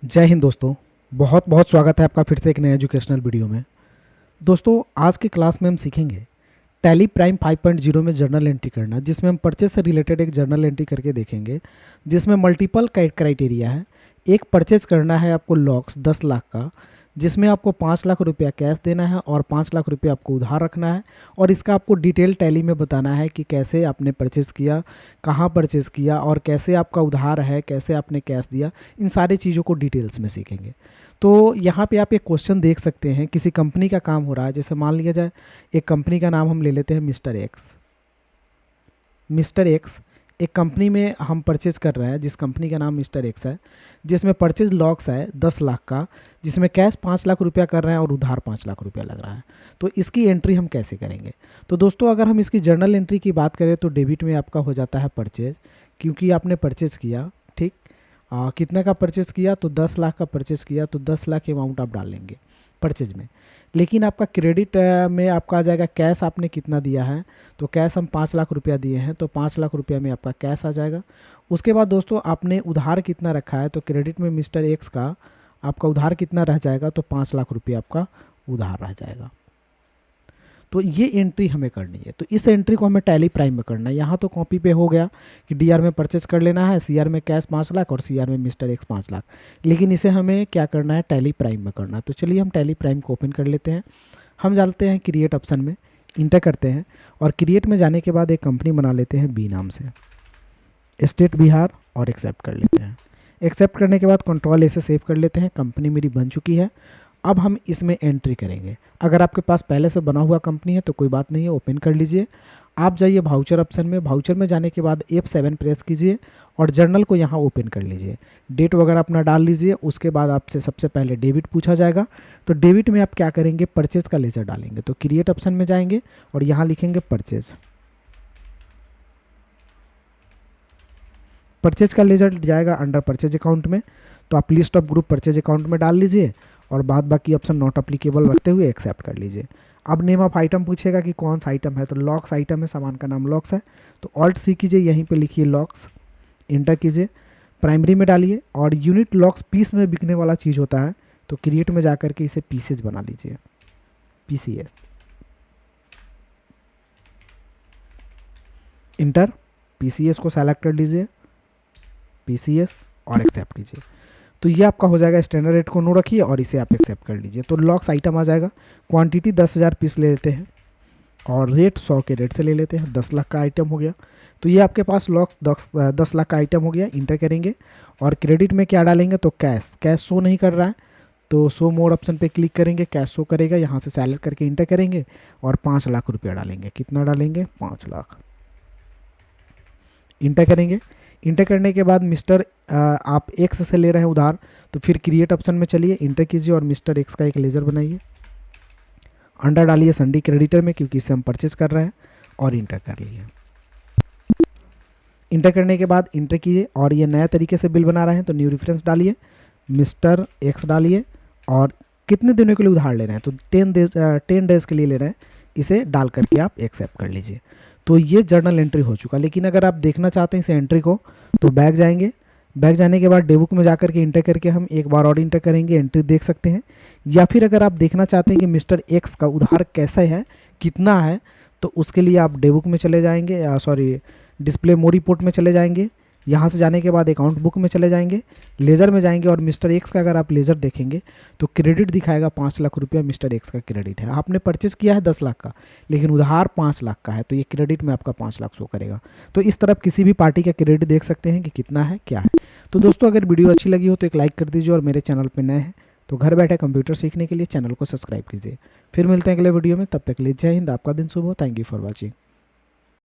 जय हिंद दोस्तों। बहुत बहुत स्वागत है आपका फिर से एक नए एजुकेशनल वीडियो में। दोस्तों आज की क्लास में हम सीखेंगे टैली प्राइम 5.0 में जर्नल एंट्री करना, जिसमें हम परचेज से रिलेटेड एक जर्नल एंट्री करके देखेंगे जिसमें मल्टीपल क्राइटेरिया है। एक परचेज करना है आपको लॉक्स 10 लाख का, जिसमें आपको 5 लाख रुपया कैश देना है और 5 लाख रुपया आपको उधार रखना है। और इसका आपको डिटेल टैली में बताना है कि कैसे आपने परचेज़ किया, कहाँ परचेज़ किया और कैसे आपका उधार है, कैसे आपने कैश दिया। इन सारी चीज़ों को डिटेल्स में सीखेंगे। तो यहाँ पे आप एक क्वेश्चन देख सकते हैं, किसी कंपनी का काम हो रहा है। जैसे मान लिया जाए एक कंपनी का नाम हम ले लेते हैं मिस्टर एक्स। मिस्टर एक्स एक कंपनी में हम परचेज़ कर रहे हैं, जिस कंपनी का नाम मिस्टर एक्स है, जिसमें परचेज लॉक्स है 10 लाख का, जिसमें कैश 5 लाख रुपया कर रहे हैं और उधार 5 लाख रुपया लग रहा है। तो इसकी एंट्री हम कैसे करेंगे? तो दोस्तों अगर हम इसकी जर्नल एंट्री की बात करें तो डेबिट में आपका हो जाता है परचेज, क्योंकि आपने परचेज़ किया। ठीक, कितने का परचेज़ किया? तो 10 लाख का परचेज़ किया, तो 10 लाख अमाउंट आप डाल लेंगे परचेज में। लेकिन आपका क्रेडिट में आपका आ जाएगा कैश आपने कितना दिया है, तो कैश हम 5 लाख रुपया दिए हैं, तो 5 लाख रुपया में आपका कैश आ जाएगा। उसके बाद दोस्तों आपने उधार कितना रखा है, तो क्रेडिट में मिस्टर एक्स का आपका उधार कितना रह जाएगा, तो 5 लाख रुपया आपका उधार रह जाएगा। तो ये एंट्री हमें करनी है। तो इस एंट्री को हमें टैली प्राइम में करना है। यहाँ तो कॉपी पे हो गया कि डीआर में परचेस कर लेना है, सीआर में कैश 5 लाख और सीआर में मिस्टर एक्स 5 लाख। लेकिन इसे हमें क्या करना है? टैली प्राइम में करना है। तो चलिए हम टैली प्राइम को ओपन कर लेते हैं। हम जाते हैं क्रिएट ऑप्शन में, इंटर करते हैं और क्रिएट में जाने के बाद एक कंपनी बना लेते हैं बी नाम से, स्टेट बिहार, और एक्सेप्ट कर लेते हैं। एक्सेप्ट करने के बाद कंट्रोल ए से सेव कर लेते हैं। कंपनी मेरी बन चुकी है। अब हम इसमें एंट्री करेंगे। अगर आपके पास पहले से बना हुआ कंपनी है तो कोई बात नहीं है, ओपन कर लीजिए। आप जाइए भाउचर ऑप्शन में, भाउचर में जाने के बाद F7 प्रेस कीजिए और जर्नल को यहाँ ओपन कर लीजिए। डेट वगैरह अपना डाल लीजिए। उसके बाद आपसे सबसे पहले डेबिट पूछा जाएगा, तो डेबिट में आप क्या करेंगे? परचेज का लेजर डालेंगे। तो क्रिएट ऑप्शन में जाएंगे और यहाँ लिखेंगे परचेज। परचेज का लेजर जाएगा अंडर परचेज अकाउंट में, तो आप list of group purchase account में डाल लीजिए और बाद बाकी ऑप्शन नॉट अप्लीकेबल रखते हुए एक्सेप्ट कर लीजिए। अब नेम ऑफ आइटम पूछेगा कि कौन सा आइटम है, तो लॉक्स आइटम है, सामान का नाम लॉक्स है, तो ऑल्ट सी कीजिए, यहीं पे लिखिए लॉक्स, इंटर कीजिए, प्राइमरी में डालिए और यूनिट लॉक्स पीस में बिकने वाला चीज़ होता है, तो क्रिएट में जाकर के इसे पीसेज बना लीजिए, PCS, इंटर, PCS को सेलेक्ट कर लीजिए, PCS और एक्सेप्ट कीजिए। तो ये आपका हो जाएगा। स्टैंडर्ड रेट को नो रखिए और इसे आप एक्सेप्ट कर लीजिए। तो लॉक्स आइटम आ जाएगा। क्वांटिटी 10,000 पीस ले लेते हैं और रेट 100 के रेट से ले लेते हैं। 10 लाख का आइटम हो गया। तो ये आपके पास लॉक्स 10 लाख का आइटम हो गया। इंटर करेंगे और क्रेडिट में क्या डालेंगे? तो कैश शो नहीं कर रहा है, तो शो मोड ऑप्शन पे क्लिक करेंगे, कैश शो करेगा। यहाँ से सेलेक्ट करके इंटर करेंगे और 5 लाख रुपया डालेंगे। कितना डालेंगे? 5 लाख। इंटर करेंगे। इंटर करने के बाद मिस्टर आप एक्स से ले रहे हैं उधार, तो फिर क्रिएट ऑप्शन में चलिए, इंटर कीजिए और मिस्टर एक्स का एक लेजर बनाइए। अंडर डालिए संडी क्रेडिटर में, क्योंकि इसे हम परचेज कर रहे हैं, और इंटर कर लिए। इंटर करने के बाद इंटर कीजिए और ये नया तरीके से बिल बना रहे हैं, तो न्यू रेफरेंस डालिए, मिस्टर एक्स डालिए और कितने दिनों के लिए उधार ले रहे हैं, तो 10 डेज के लिए ले रहे हैं। इसे डाल करके आप एक्सेप्ट कर लीजिए। तो ये जर्नल एंट्री हो चुका। लेकिन अगर आप देखना चाहते हैं इस एंट्री को, तो बैक जाएंगे। बैक जाने के बाद डेबुक में जाकर के इंटर करके हम एक बार और इंटर करेंगे, एंट्री देख सकते हैं। या फिर अगर आप देखना चाहते हैं कि मिस्टर एक्स का उधार कैसा है, कितना है, तो उसके लिए आप डेबुक में चले जाएंगे, डिस्प्ले मोड रिपोर्ट में चले जाएंगे। यहाँ से जाने के बाद अकाउंट बुक में चले जाएंगे, लेज़र में जाएंगे और मिस्टर एक्स का अगर आप लेज़र देखेंगे तो क्रेडिट दिखाएगा 5 लाख रुपया मिस्टर एक्स का क्रेडिट है। आपने परचेस किया है 10 लाख का, लेकिन उधार 5 लाख का है, तो ये क्रेडिट में आपका 5 लाख शो करेगा। तो इस तरफ किसी भी पार्टी का क्रेडिट देख सकते हैं कि कितना है, क्या है। तो दोस्तों अगर वीडियो अच्छी लगी हो तो एक लाइक कर दीजिए और मेरे चैनल पर नए हैं तो घर बैठे कंप्यूटर सीखने के लिए चैनल को सब्सक्राइब कीजिए। फिर मिलते हैं अगले वीडियो में, तब तक के लिए जय हिंद। आपका दिन शुभ हो। Thank you for watching.